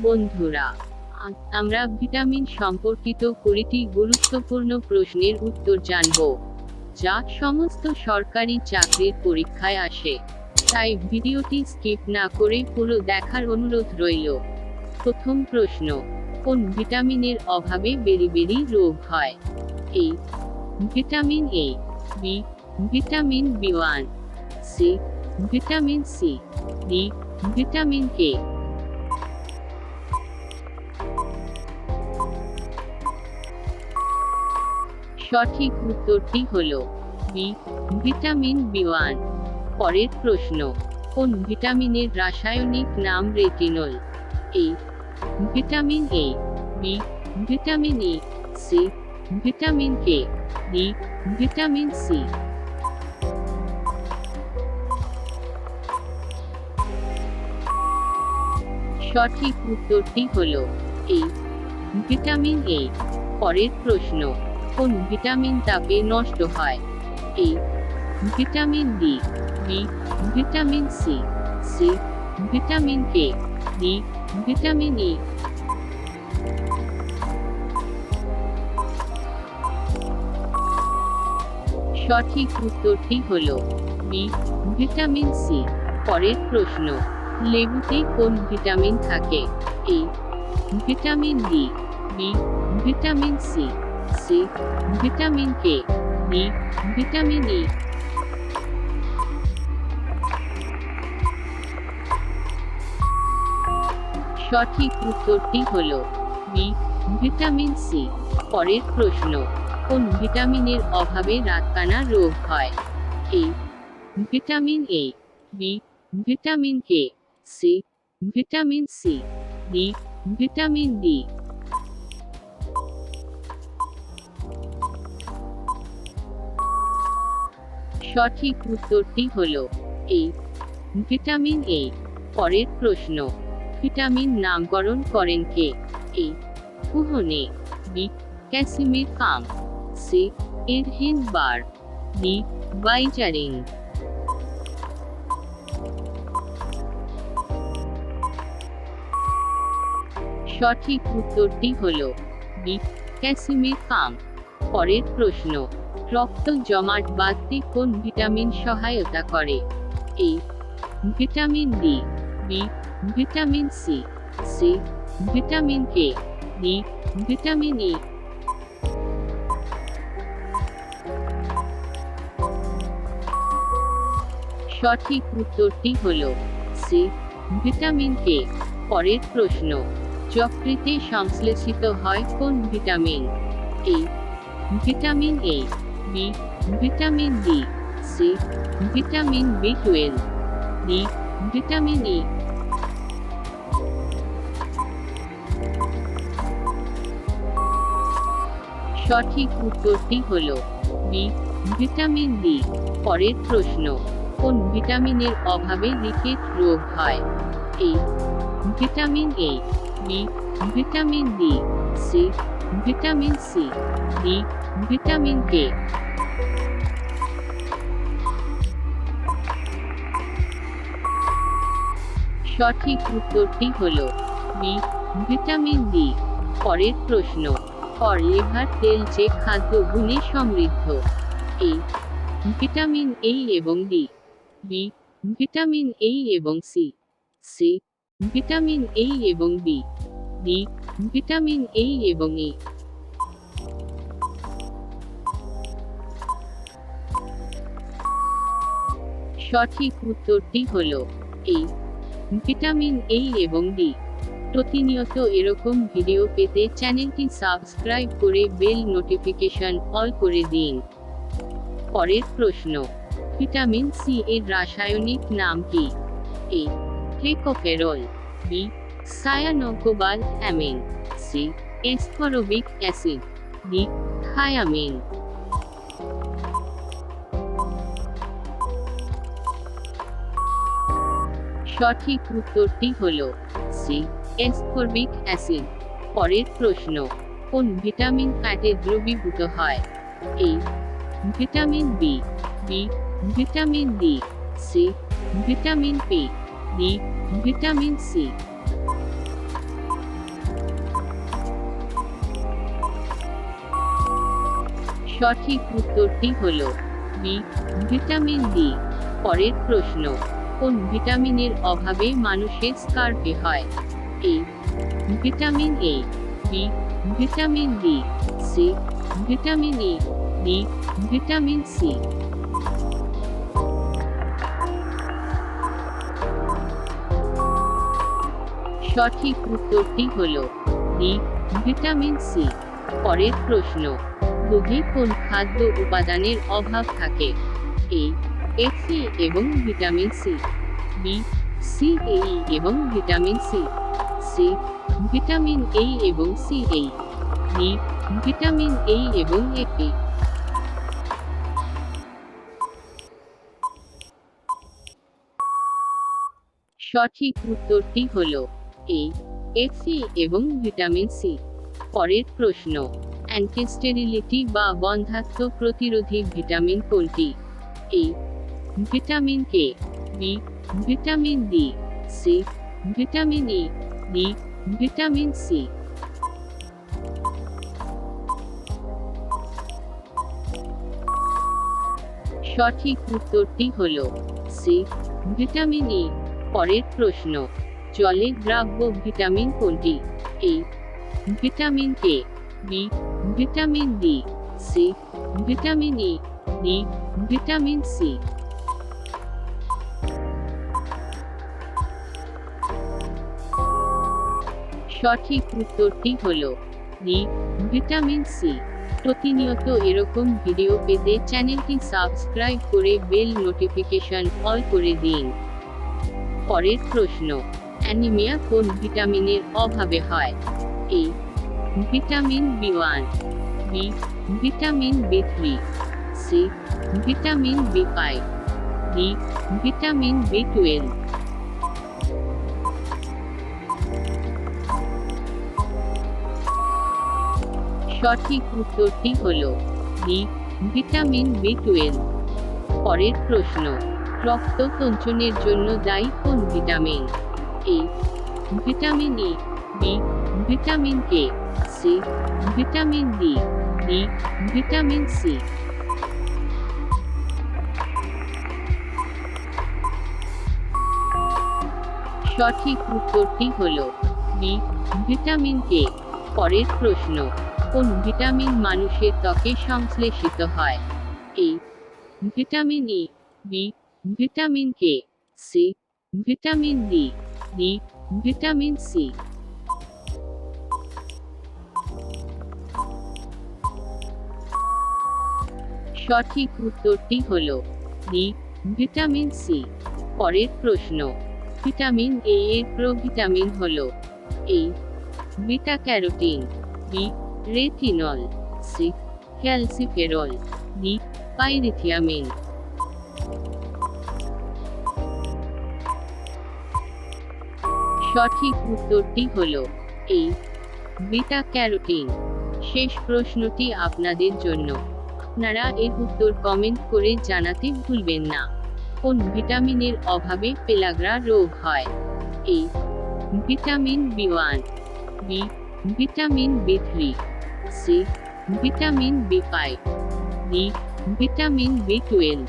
বন্ধুরা, আজ আমরা ভিটামিন সম্পর্কিত 20টি গুরুত্বপূর্ণ প্রশ্নের উত্তর জানব, যা সমস্ত সরকারি চাকরির পরীক্ষায় আসে। তাই ভিডিওটি স্কিপ না করে পুরো দেখার অনুরোধ রইল। প্রথম প্রশ্ন, কোন ভিটামিনের অভাবে বেরি রোগ হয়? A, vitamin A, B, vitamin B one, C, vitamin C, D, vitamin K. সঠিক উত্তরটি হল বি, ভিটামিন বি1। পরের প্রশ্ন, কোন ভিটামিনের রাসায়নিক নাম retinol? A, vitamin A, B, vitamin E, C, vitamin K, D, vitamin C. সঠিক উত্তরটি হল এ, ভিটামিন এ। পরের প্রশ্ন, কোন ভিটামিন তাপে নষ্ট হয়? A, vitamin D, B, vitamin C, C, vitamin K, D, vitamin E. সঠিক উত্তরটি হল বি, ভিটামিন সি। পরের প্রশ্ন, লেবুতে কোন ভিটামিন থাকে? A, vitamin D, B, vitamin C, C, vitamin K, D, vitamin E. সঠিক উত্তরটি হল বি, ভিটামিন সি। পরের প্রশ্ন, কোন ভিটামিনের অভাবে রাতকানা রোগ হয়? A, vitamin A, B, vitamin K, C, vitamin C, D, vitamin D. সঠিক উত্তরটি হল এ, ভিটামিন এ। পরের প্রশ্ন, ভিটামিন নামকরণ করেন কে? এ, কুহনে, বি, ক্যাসিমির ফার্ম, সি, এরহিন বার, ডি, বাইজারিং। সঠিক উত্তরটি হল বি, ক্যাসিমির ফার্ম। পরের প্রশ্ন, রক্ত জমাট বাঁধতে কোন ভিটামিন সহায়তা করে? A, vitamin D, B, vitamin C, C, vitamin K, D, vitamin E. সঠিক উত্তরটি হল সি, ভিটামিন কে। পরের প্রশ্ন, যকৃতে সংশ্লেষিত হয় কোন vitamin? A, vitamin A, B, vitamin D, C, vitamin বি12, ডি, ভিটামিন ই। সঠিক উত্তরটি হল বি, ভিটামিন ডি। পরের প্রশ্ন, কোন ভিটামিনের অভাবে রিকেট রোগ হয়? A, vitamin A, B, vitamin D, C, vitamin C, D, vitamin K. সঠিক উত্তরটি হল বি, ভিটামিন ডি। পরের প্রশ্ন, লিভার তেল যে খাদ্য গুণে সমৃদ্ধ? এ, ভিটামিন এ এবং ডি, বি, ভিটামিন এ এবং সি, সি, ভিটামিন এ এবং বি, ডি, ভিটামিন এ এবং ই। সঠিক উত্তরটি হল এ, ভিটামিন এ এবং ডি। প্রতিনিয়ত এরকম ভিডিও পেতে চ্যানেলটি সাবস্ক্রাইব করে বেল নোটিফিকেশন অল করে দিন। পরের প্রশ্ন, ভিটামিন সি এর রাসায়নিক নাম কি? A, tocopherol, B, cyanocobalamin, C, ascorbic acid, D, thiamine. সঠিক উত্তরটি হল সি, এসকরবিক অ্যাসিড। পরের প্রশ্ন, কোন ভিটামিন ফ্যাটে দ্রবীভূত হয়? A, vitamin B, B, vitamin D, C, vitamin P, D, vitamin C. সঠিক উত্তরটি হল বি ভিটামিন ডি। পরের প্রশ্ন, কোন ভিটামিনের অভাবে মানুষের স্কার্ভি হয়? A vitamin A, B vitamin D, C vitamin E, D vitamin C. সঠিক উত্তরটি হল ডি ভিটামিন সি। পরের প্রশ্ন, দুধে কোন খাদ্য উপাদানের অভাব থাকে? এ এফি এবং vitamin C, B C A এবং vitamin C, C vitamin A এবং C A, D vitamin A এবং এফি। সঠিক উত্তরটি হল এ এফি এবং ভিটামিন সি। পরের প্রশ্ন, অ্যান্টিস্টেরিলিটি বা বন্ধ্যাত্ব প্রতিরোধী ভিটামিন কোনটি? A vitamin K, B vitamin D, C vitamin E, D vitamin C. সঠিক উত্তরটি হল সি ভিটামিন ই। পরের প্রশ্ন, জলে দ্রাব্য ভিটামিন কোনটি? A vitamin K, B vitamin D, C vitamin E, D vitamin C. সঠিক উত্তরটি হল ডি ভিটামিন সি। প্রতিনিয়ত এরকম ভিডিও পেতে চ্যানেলটি সাবস্ক্রাইব করে বেল নোটিফিকেশন অল করে দিন। পরের প্রশ্ন, অ্যানিমিয়া কোন ভিটামিনের অভাবে হয়? এ ভিটামিন বি1, বি ভিটামিন বি3, সি ভিটামিন বি5, ডি ভিটামিন বি12। সঠিক উত্তরটি হল ডি ভিটামিন বি12। পরের প্রশ্ন, রক্ত তঞ্চনের জন্য দায়ী কোন vitamin? A vitamin E, B vitamin K, C vitamin D, D vitamin C. সঠিক উত্তরটি হল বি ভিটামিন কে। পরের প্রশ্ন, কোন ভিটামিন মানুষের ত্বকে সংশ্লেষিত হয়? A vitamin E, B vitamin K, C vitamin D, D vitamin C. সঠিক উত্তরটি হল ডি ভিটামিন সি। পরের প্রশ্ন, ভিটামিন এ এর প্রভিটামিন হল? A beta carotene, B retinol, C calciferol, D pyrithiamine. সঠিক উত্তরটি হল এ বিটা ক্যারোটিন। শেষ প্রশ্নটি আপনাদের জন্য, আপনারা এর উত্তর কমেন্ট করে জানাতে ভুলবেন না। কোন ভিটামিনের অভাবে পেলাগ্রা রোগ হয়? এ ভিটামিন বি1, বি ভিটামিন বি3, সি ভিটামিন বি5, ডি ভিটামিন বি12।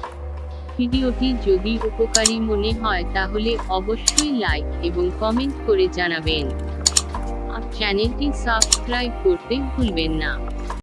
ভিডিওটি যদি উপকারী মনে হয় তাহলে অবশ্যই লাইক এবং কমেন্ট করে জানাবেন। আর চ্যানেলটি সাবস্ক্রাইব করতে ভুলবেন না।